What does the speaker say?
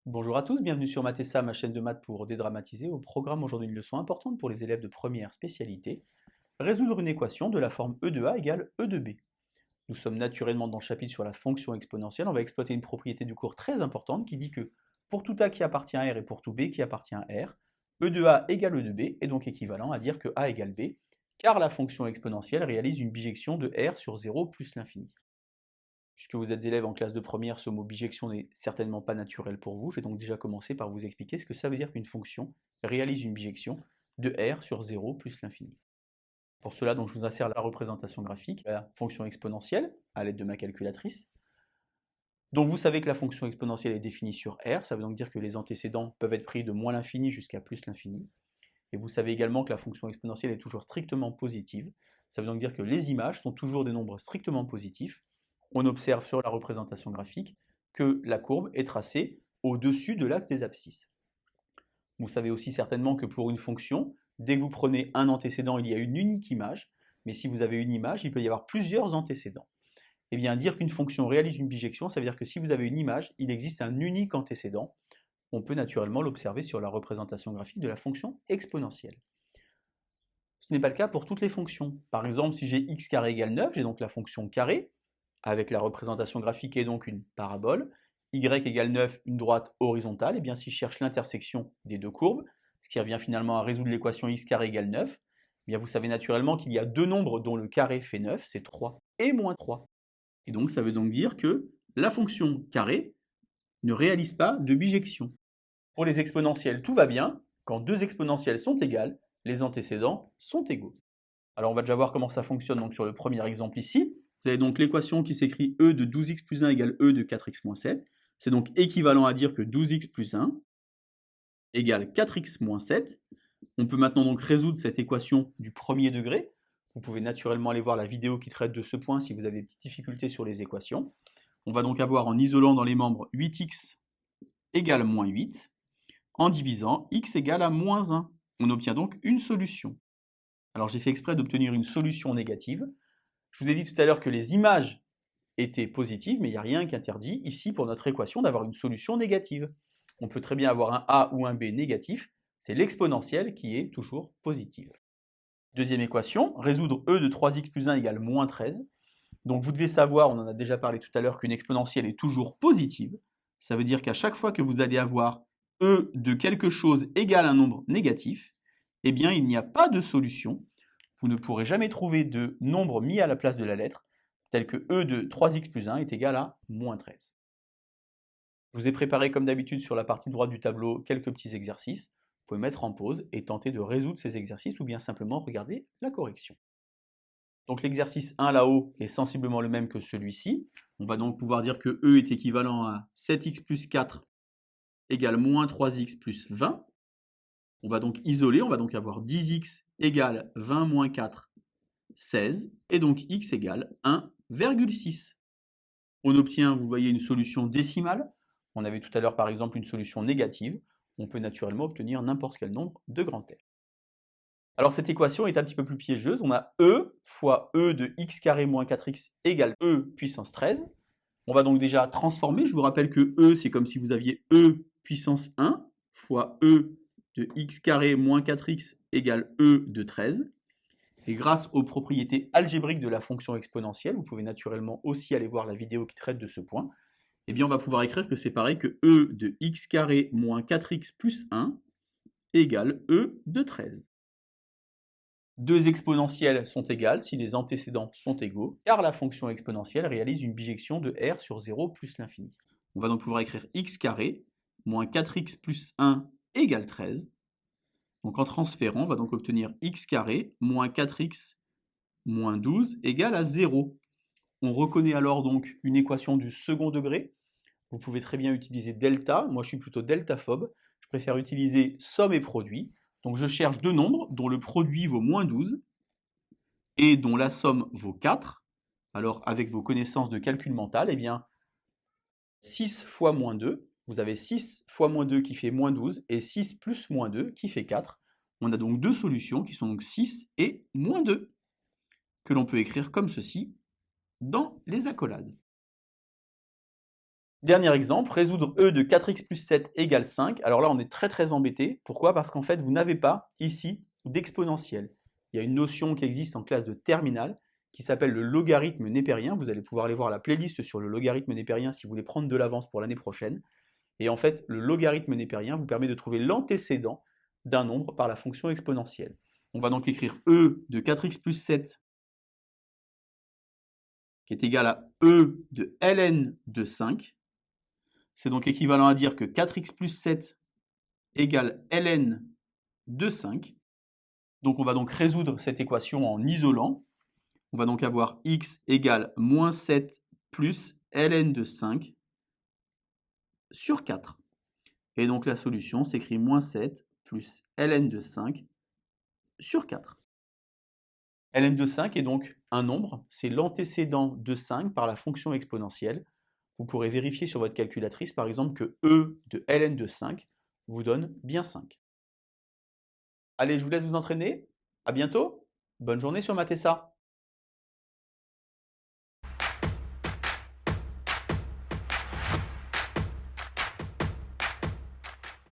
Bonjour à tous, bienvenue sur Mathessa, ma chaîne de maths pour dédramatiser. Au programme aujourd'hui une leçon importante pour les élèves de première spécialité. Résoudre une équation de la forme e de a égale e de b. Nous sommes naturellement dans le chapitre sur la fonction exponentielle. On va exploiter une propriété du cours très importante qui dit que pour tout a qui appartient à r et pour tout b qui appartient à r, e de a égale e de b est donc équivalent à dire que a égale b, car la fonction exponentielle réalise une bijection de r sur 0 plus l'infini. Puisque vous êtes élève en classe de première, ce mot bijection n'est certainement pas naturel pour vous. Je vais donc déjà commencer par vous expliquer ce que ça veut dire qu'une fonction réalise une bijection de r sur 0 plus l'infini. Pour cela, donc, je vous insère la représentation graphique de la fonction exponentielle à l'aide de ma calculatrice. Donc vous savez que la fonction exponentielle est définie sur r, ça veut donc dire que les antécédents peuvent être pris de moins l'infini jusqu'à plus l'infini. Et vous savez également que la fonction exponentielle est toujours strictement positive, ça veut donc dire que les images sont toujours des nombres strictement positifs. On observe sur la représentation graphique que la courbe est tracée au-dessus de l'axe des abscisses. Vous savez aussi certainement que pour une fonction, dès que vous prenez un antécédent, il y a une unique image, mais si vous avez une image, il peut y avoir plusieurs antécédents. Eh bien, dire qu'une fonction réalise une bijection, ça veut dire que si vous avez une image, il existe un unique antécédent. On peut naturellement l'observer sur la représentation graphique de la fonction exponentielle. Ce n'est pas le cas pour toutes les fonctions. Par exemple, si j'ai x carré égale 9, j'ai donc la fonction carré, avec la représentation graphique et donc une parabole, y égale 9, une droite horizontale, et bien si je cherche l'intersection des deux courbes, ce qui revient finalement à résoudre l'équation x carré égale 9, eh bien vous savez naturellement qu'il y a deux nombres dont le carré fait 9, c'est 3 et moins 3. Et donc ça veut donc dire que la fonction carré ne réalise pas de bijection. Pour les exponentielles, tout va bien. Quand deux exponentielles sont égales, les antécédents sont égaux. Alors on va déjà voir comment ça fonctionne donc, sur le premier exemple ici. Vous avez donc l'équation qui s'écrit e de 12x plus 1 égale e de 4x moins 7. C'est donc équivalent à dire que 12x plus 1 égale 4x moins 7. On peut maintenant donc résoudre cette équation du premier degré. Vous pouvez naturellement aller voir la vidéo qui traite de ce point si vous avez des petites difficultés sur les équations. On va donc avoir en isolant dans les membres 8x égale moins 8. En divisant x égale à moins 1. On obtient donc une solution. Alors j'ai fait exprès d'obtenir une solution négative. Je vous ai dit tout à l'heure que les images étaient positives, mais il n'y a rien qui interdit ici pour notre équation d'avoir une solution négative. On peut très bien avoir un a ou un b négatif, c'est l'exponentielle qui est toujours positive. Deuxième équation, résoudre e de 3x plus 1 égale moins 13. Donc vous devez savoir, on en a déjà parlé tout à l'heure, qu'une exponentielle est toujours positive. Ça veut dire qu'à chaque fois que vous allez avoir e de quelque chose égale un nombre négatif, eh bien il n'y a pas de solution. Vous ne pourrez jamais trouver de nombre mis à la place de la lettre, tel que e de 3x plus 1 est égal à moins 13. Je vous ai préparé comme d'habitude sur la partie droite du tableau quelques petits exercices. Vous pouvez mettre en pause et tenter de résoudre ces exercices ou bien simplement regarder la correction. Donc l'exercice 1 là-haut est sensiblement le même que celui-ci. On va donc pouvoir dire que E est équivalent à 7x plus 4 égale moins 3x plus 20. On va donc isoler, on va donc avoir 10x égale 20 moins 4, 16, et donc x égale 1,6. On obtient, vous voyez, une solution décimale. On avait tout à l'heure par exemple une solution négative. On peut naturellement obtenir n'importe quel nombre de grand R. Alors cette équation est un petit peu plus piégeuse. On a e fois e de x carré moins 4x égale e puissance 13. On va donc déjà transformer. Je vous rappelle que e, c'est comme si vous aviez e puissance 1 fois e de x carré moins 4x égale e de 13. Et grâce aux propriétés algébriques de la fonction exponentielle, vous pouvez naturellement aussi aller voir la vidéo qui traite de ce point, eh bien on va pouvoir écrire que c'est pareil que e de x carré moins 4x plus 1 égale e de 13. Deux exponentielles sont égales si les antécédents sont égaux, car la fonction exponentielle réalise une bijection de r sur 0 plus l'infini. On va donc pouvoir écrire x carré moins 4x plus 1 égale 13. Donc en transférant, on va donc obtenir x carré moins 4x moins 12 égale à 0. On reconnaît alors donc une équation du second degré. Vous pouvez très bien utiliser delta. Moi, je suis plutôt deltaphobe. Je préfère utiliser somme et produit. Donc je cherche deux nombres dont le produit vaut moins 12 et dont la somme vaut 4. Alors avec vos connaissances de calcul mental, eh bien 6 fois moins 2, vous avez 6 fois moins 2 qui fait moins 12 et 6 plus moins 2 qui fait 4. On a donc deux solutions qui sont donc 6 et moins 2, que l'on peut écrire comme ceci dans les accolades. Dernier exemple, résoudre e de 4x plus 7 égale 5. Alors là, on est très embêté. Pourquoi? Parce qu'en fait, vous n'avez pas ici d'exponentielle. Il y a une notion qui existe en classe de terminale qui s'appelle le logarithme népérien. Vous allez pouvoir aller voir la playlist sur le logarithme népérien si vous voulez prendre de l'avance pour l'année prochaine. Et en fait, le logarithme népérien vous permet de trouver l'antécédent d'un nombre par la fonction exponentielle. On va donc écrire e de 4x plus 7 qui est égal à e de ln de 5. C'est donc équivalent à dire que 4x plus 7 égale ln de 5. Donc on va donc résoudre cette équation en isolant. On va donc avoir x égale moins 7 plus ln de 5 sur 4. Et donc la solution s'écrit moins 7 plus ln de 5 sur 4. ln de 5 est donc un nombre, c'est l'antécédent de 5 par la fonction exponentielle. Vous pourrez vérifier sur votre calculatrice par exemple que e de ln de 5 vous donne bien 5. Allez, je vous laisse vous entraîner. À bientôt. Bonne journée sur Matessa.